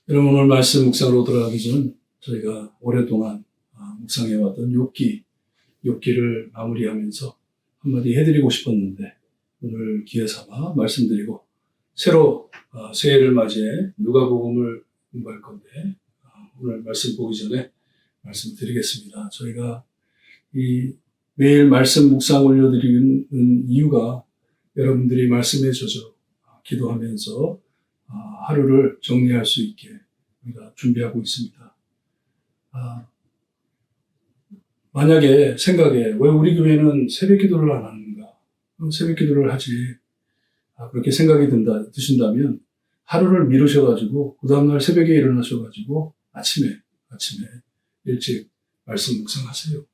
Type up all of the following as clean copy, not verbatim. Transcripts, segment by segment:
여러분, 오늘 말씀 묵상으로 들어가기 전 저희가 오랫동안 묵상해왔던 욥기를 마무리하면서 한마디 해드리고 싶었는데 오늘 기회 삼아 말씀드리고 새로 새해를 맞이해 누가복음을 공부할 건데 오늘 말씀 보기 전에 말씀드리겠습니다. 저희가 이 매일 말씀 묵상 올려드리는 이유가 여러분들이 말씀에 젖어 기도하면서 하루를 정리할 수 있게 우리가 준비하고 있습니다. 만약에 생각에 왜 우리 교회는 새벽 기도를 안 하는가? 새벽 기도를 하지. 그렇게 생각이 드신다면 하루를 미루셔가지고 그 다음날 새벽에 일어나셔가지고 아침에 일찍 말씀 묵상하세요.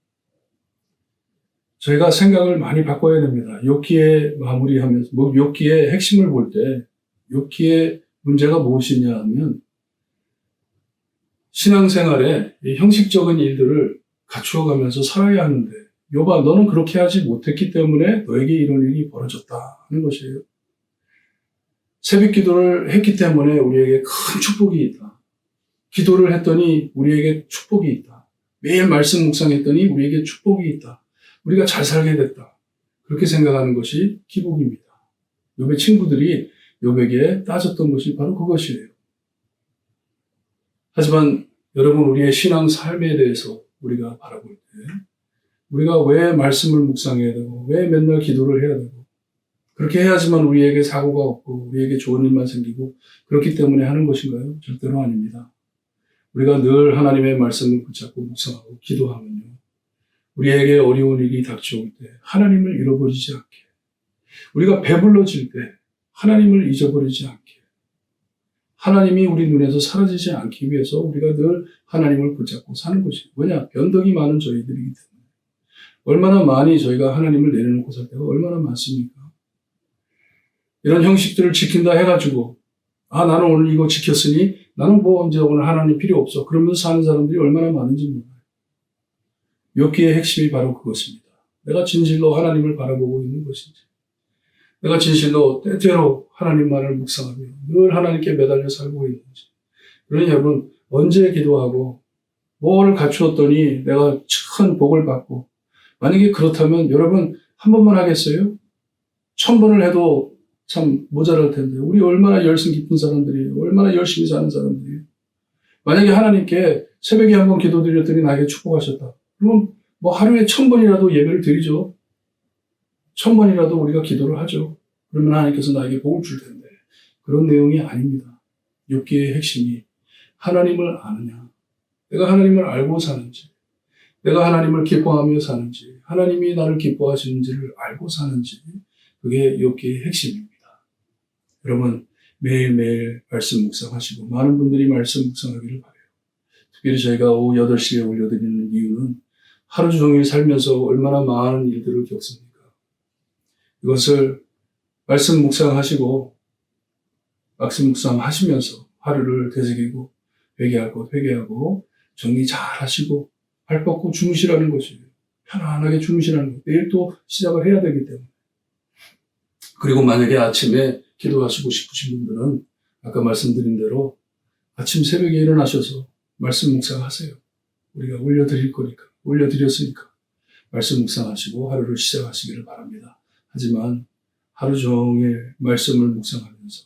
저희가 생각을 많이 바꿔야 됩니다. 욥기에 마무리하면서 욥기의 핵심을 볼 때 욥기의 문제가 무엇이냐 하면 신앙생활에 형식적인 일들을 갖추어가면서 살아야 하는데 욥아 너는 그렇게 하지 못했기 때문에 너에게 이런 일이 벌어졌다 하는 것이에요. 새벽 기도를 했기 때문에 우리에게 큰 축복이 있다. 기도를 했더니 우리에게 축복이 있다. 매일 말씀 묵상했더니 우리에게 축복이 있다. 우리가 잘 살게 됐다. 그렇게 생각하는 것이 기복입니다. 욥의 친구들이 욥에게 따졌던 것이 바로 그것이에요. 하지만 여러분 우리의 신앙 삶에 대해서 우리가 바라볼 때 우리가 왜 말씀을 묵상해야 되고 왜 맨날 기도를 해야 되고 그렇게 해야지만 우리에게 사고가 없고 우리에게 좋은 일만 생기고 그렇기 때문에 하는 것인가요? 절대로 아닙니다. 우리가 늘 하나님의 말씀을 붙잡고 묵상하고 기도하면요. 우리에게 어려운 일이 닥쳐올 때 하나님을 잃어버리지 않게 우리가 배불러질 때 하나님을 잊어버리지 않게 하나님이 우리 눈에서 사라지지 않기 위해서 우리가 늘 하나님을 붙잡고 사는 것이에요. 왜냐? 변덕이 많은 저희들이기 때문에. 얼마나 많이 저희가 하나님을 내려놓고 살 때가 얼마나 많습니까? 이런 형식들을 지킨다 해가지고 나는 오늘 이거 지켰으니 나는 이제 오늘 하나님 필요 없어. 그러면서 사는 사람들이 얼마나 많은지 몰라요. 욥기의 핵심이 바로 그것입니다. 내가 진실로 하나님을 바라보고 있는 것인지 내가 진실로 때때로 하나님만을 묵상하며 늘 하나님께 매달려 살고 있는지. 그러니 여러분 언제 기도하고 뭘 갖추었더니 내가 큰 복을 받고 만약에 그렇다면 여러분 한 번만 하겠어요? 1000번을 해도 참 모자랄 텐데 우리 얼마나 열심 깊은 사람들이에요. 얼마나 열심히 사는 사람들이에요. 만약에 하나님께 새벽에 한 번 기도드렸더니 나에게 축복하셨다. 그러면 하루에 1000번이라도 예배를 드리죠. 1000번이라도 우리가 기도를 하죠. 그러면 하나님께서 나에게 복을 줄 텐데 그런 내용이 아닙니다. 욥기의 핵심이 하나님을 아느냐, 내가 하나님을 알고 사는지, 내가 하나님을 기뻐하며 사는지, 하나님이 나를 기뻐하시는지를 알고 사는지 그게 욥기의 핵심입니다. 여러분 매일매일 말씀 묵상하시고 많은 분들이 말씀 묵상하기를 바라요. 특별히 저희가 오후 8시에 올려드리는 이유는 하루 종일 살면서 얼마나 많은 일들을 겪습니까? 이것을 말씀 묵상하시고 말씀 묵상하시면서 하루를 되새기고 회개하고 정리 잘 하시고 발 뻗고 주무시라는 것이에요. 편안하게 주무시라는 것. 내일 또 시작을 해야 되기 때문에. 그리고 만약에 아침에 기도하시고 싶으신 분들은 아까 말씀드린 대로 아침 새벽에 일어나셔서 말씀 묵상하세요. 우리가 올려드렸으니까 말씀 묵상하시고 하루를 시작하시기를 바랍니다. 하지만 하루 종일 말씀을 묵상하면서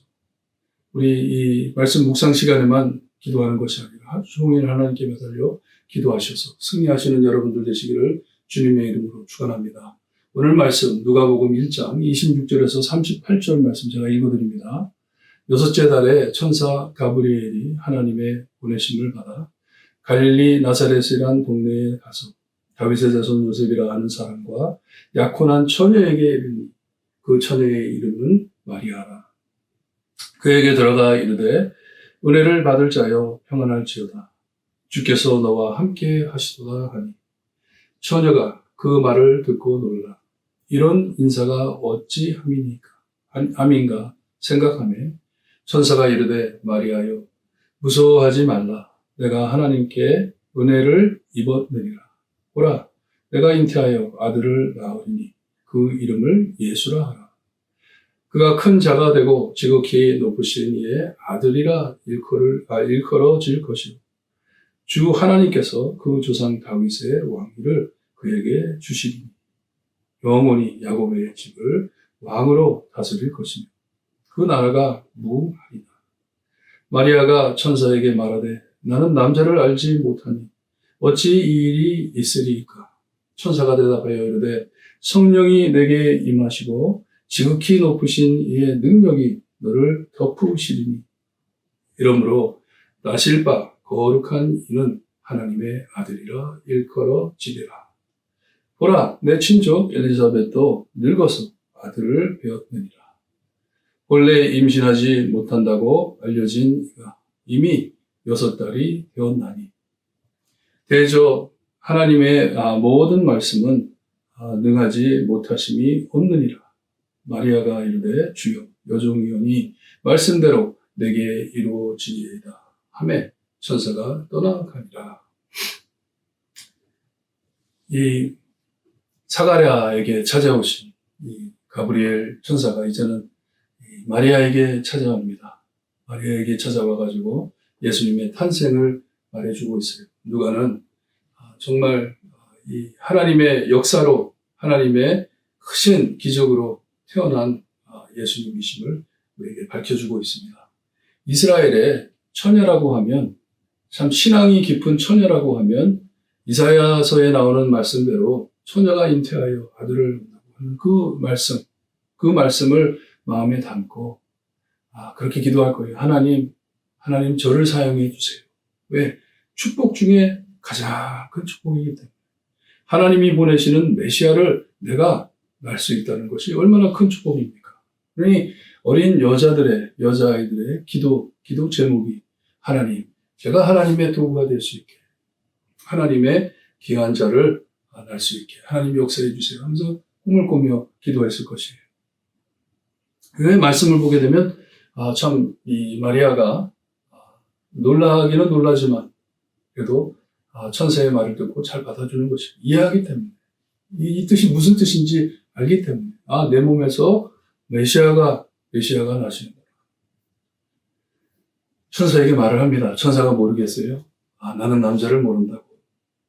우리 이 말씀 묵상 시간에만 기도하는 것이 아니라 하루 종일 하나님께 매달려 기도하셔서 승리하시는 여러분들 되시기를 주님의 이름으로 축원합니다. 오늘 말씀 누가복음 1장 26절에서 38절 말씀 제가 읽어드립니다. 6째 달에 천사 가브리엘이 하나님의 보내심을 받아 갈릴리 나사렛이란 동네에 가서 다윗의 자손 요셉이라 하는 사람과 약혼한 처녀에게 이르니 그 처녀의 이름은 마리아라. 그에게 들어가 이르되 은혜를 받을 자여 평안할지어다. 주께서 너와 함께 하시도다 하니 처녀가 그 말을 듣고 놀라 이런 인사가 어찌 함인가 생각하며 천사가 이르되 마리아여 무서워하지 말라. 내가 하나님께 은혜를 입었느니라. 보라 내가 잉태하여 아들을 낳으리니 그 이름을 예수라 하라. 그가 큰 자가 되고 지극히 높으신 이의 아들이라 일컬어질 것이요. 주 하나님께서 그 조상 다윗의 왕위를 그에게 주시리니 영원히 야곱의 집을 왕으로 다스릴 것이며 그 나라가 무궁하리라. 마리아가 천사에게 말하되 나는 남자를 알지 못하니 어찌 이 일이 있으리이까. 천사가 대답하여 이르되 성령이 내게 임하시고 지극히 높으신 이의 능력이 너를 덮으시리니 이러므로 나실 바 거룩한 이는 하나님의 아들이라 일컬어지리라. 보라, 내 친족 엘리사벳도 늙어서 아들을 배었느니라. 본래 임신하지 못한다고 알려진 이가 이미 6달이 되었나니 대저 하나님의 모든 말씀은 능하지 못하심이 없느니라. 마리아가 이르되 주여 여종이오니 말씀대로 내게 이루어지리이다 하매 천사가 떠나가니라. 이 사가랴에게 찾아오신 이 가브리엘 천사가 이제는 마리아에게 찾아옵니다. 마리아에게 찾아와가지고 예수님의 탄생을 말해주고 있어요. 누가는 정말 이 하나님의 역사로 하나님의 크신 기적으로 태어난 예수님이심을 우리에게 밝혀주고 있습니다. 이스라엘의 처녀라고 하면 참 신앙이 깊은 처녀라고 하면 이사야서에 나오는 말씀대로 처녀가 잉태하여 아들을 낳는다고 하는 그 말씀을 마음에 담고 그렇게 기도할 거예요. 하나님 저를 사용해 주세요. 왜? 축복 중에 가장 큰 축복이기 때문에 하나님이 보내시는 메시아를 내가 낳을 수 있다는 것이 얼마나 큰 축복입니까? 그러니 어린 여자아이들의 기도 제목이 하나님, 제가 하나님의 도구가 될 수 있게 하나님의 귀한 자를 낳을 수 있게 하나님 역사해 주세요 하면서 꿈을 꾸며 기도했을 것이에요. 그 말씀을 보게 되면 참 이 마리아가 놀라기는 놀라지만 그래도 천사의 말을 듣고 잘 받아주는 것이 이해하기 때문에 이 뜻이 무슨 뜻인지 알기 때문에 내 몸에서 메시아가 나시는구나. 천사에게 말을 합니다. 천사가 모르겠어요. 나는 남자를 모른다고.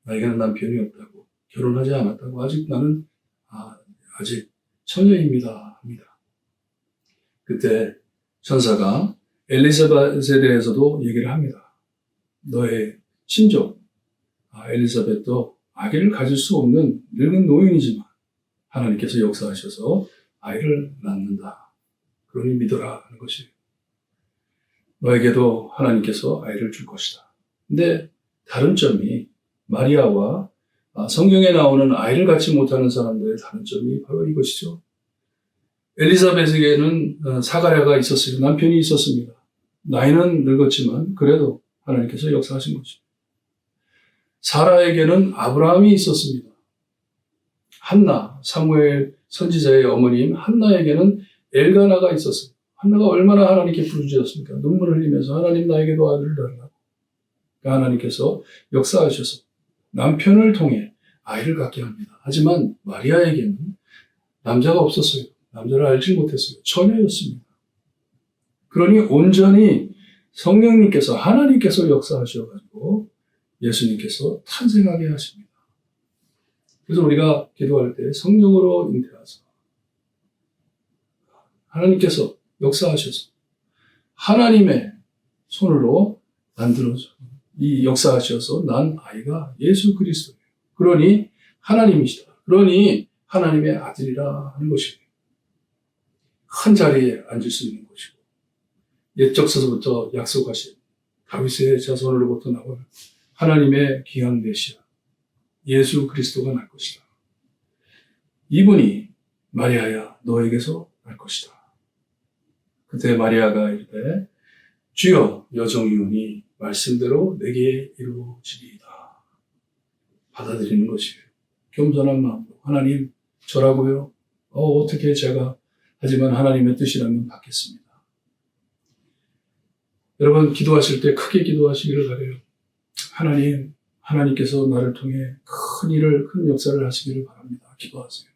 나에게는 남편이 없다고. 결혼하지 않았다고. 아직 나는 아직 처녀입니다. 합니다. 그때 천사가 엘리사벳에 대해서도 얘기를 합니다. 너의 친족 엘리사벳도 아기를 가질 수 없는 늙은 노인이지만 하나님께서 역사하셔서 아이를 낳는다. 그러니 믿어라 하는 것이에요. 너에게도 하나님께서 아이를 줄 것이다. 근데 다른 점이 마리아와 성경에 나오는 아이를 갖지 못하는 사람들의 다른 점이 바로 이것이죠. 엘리사벳에게는 사가랴가 있었어요. 남편이 있었습니다. 나이는 늙었지만 그래도 하나님께서 역사하신 것입니다. 사라에게는 아브라함이 있었습니다. 한나, 사무엘 선지자의 어머님 한나에게는 엘가나가 있었어요. 한나가 얼마나 하나님께 부르짖었습니까? 눈물을 흘리면서 하나님 나에게도 아들을 달라고. 그러니까 하나님께서 역사하셔서 남편을 통해 아이를 갖게 합니다. 하지만 마리아에게는 남자가 없었어요. 남자를 알지 못했어요. 처녀였습니다. 그러니 온전히 성령님께서 하나님께서 역사하셔가지고 예수님께서 탄생하게 하십니다. 그래서 우리가 기도할 때 성령으로 잉태하사 하나님께서 역사하셔서 하나님의 손으로 만들어서 이 역사하셔서 난 아이가 예수 그리스도예요. 그러니 하나님이시다. 그러니 하나님의 아들이라 하는 것이에요. 큰 자리에 앉을 수 있는 것이고 옛적서부터 약속하신 다윗의 자손으로부터 나올 하나님의 귀한 메시아 예수 그리스도가 날 것이다. 이분이 마리아야 너에게서 날 것이다. 그때 마리아가 이르되 주여 여종이오니 말씀대로 내게 이루어지리이다. 받아들이는 것이에요. 겸손한 마음으로 하나님 저라고요? 어떻게 제가 하지만 하나님의 뜻이라면 받겠습니다. 여러분 기도하실 때 크게 기도하시기를 바라요. 하나님께서 나를 통해 큰 역사를 하시기를 바랍니다. 기도하세요.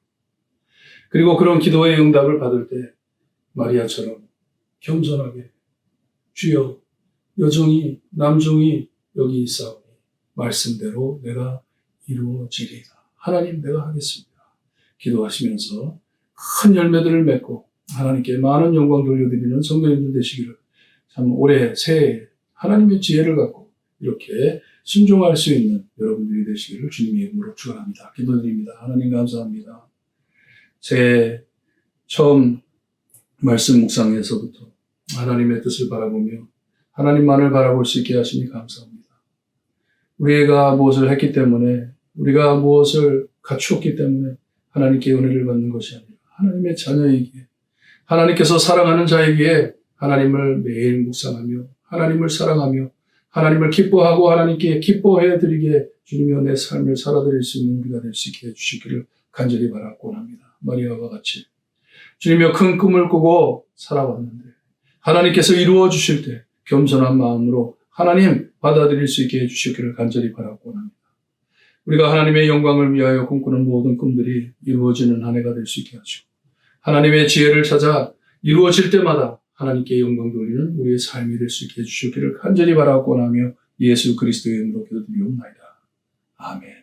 그리고 그런 기도의 응답을 받을 때 마리아처럼 겸손하게 주여 여종이 남종이 여기 있사오니 말씀대로 내가 이루어지리이다. 하나님 내가 하겠습니다. 기도하시면서 큰 열매들을 맺고 하나님께 많은 영광 돌려드리는 성도님들 되시기를 참 올해 새해 하나님의 지혜를 갖고 이렇게 순종할 수 있는 여러분들이 되시기를 주님의 이름으로 축원합니다. 기도드립니다. 하나님 감사합니다. 새해 처음 말씀 묵상에서부터 하나님의 뜻을 바라보며 하나님만을 바라볼 수 있게 하시니 감사합니다. 우리가 무엇을 했기 때문에 우리가 무엇을 갖추었기 때문에 하나님께 은혜를 받는 것이 아니라 하나님의 자녀이기에 하나님께서 사랑하는 자이기에 하나님을 매일 묵상하며 하나님을 사랑하며 하나님을 기뻐하고 하나님께 기뻐해 드리게 주님여 내 삶을 살아드릴 수 있는 우리가 될 수 있게 해주시기를 간절히 바라곤 합니다. 마리아와 같이 주님여 큰 꿈을 꾸고 살아왔는데 하나님께서 이루어 주실 때 겸손한 마음으로 하나님 받아들일 수 있게 해주시기를 간절히 바라곤 합니다. 우리가 하나님의 영광을 위하여 꿈꾸는 모든 꿈들이 이루어지는 한 해가 될 수 있게 하시고 하나님의 지혜를 찾아 이루어질 때마다 하나님께 영광 돌리는 우리의 삶이 될 수 있게 해주시기를 간절히 바라곤 하며 예수 그리스도의 이름으로 기도드리옵나이다. 아멘.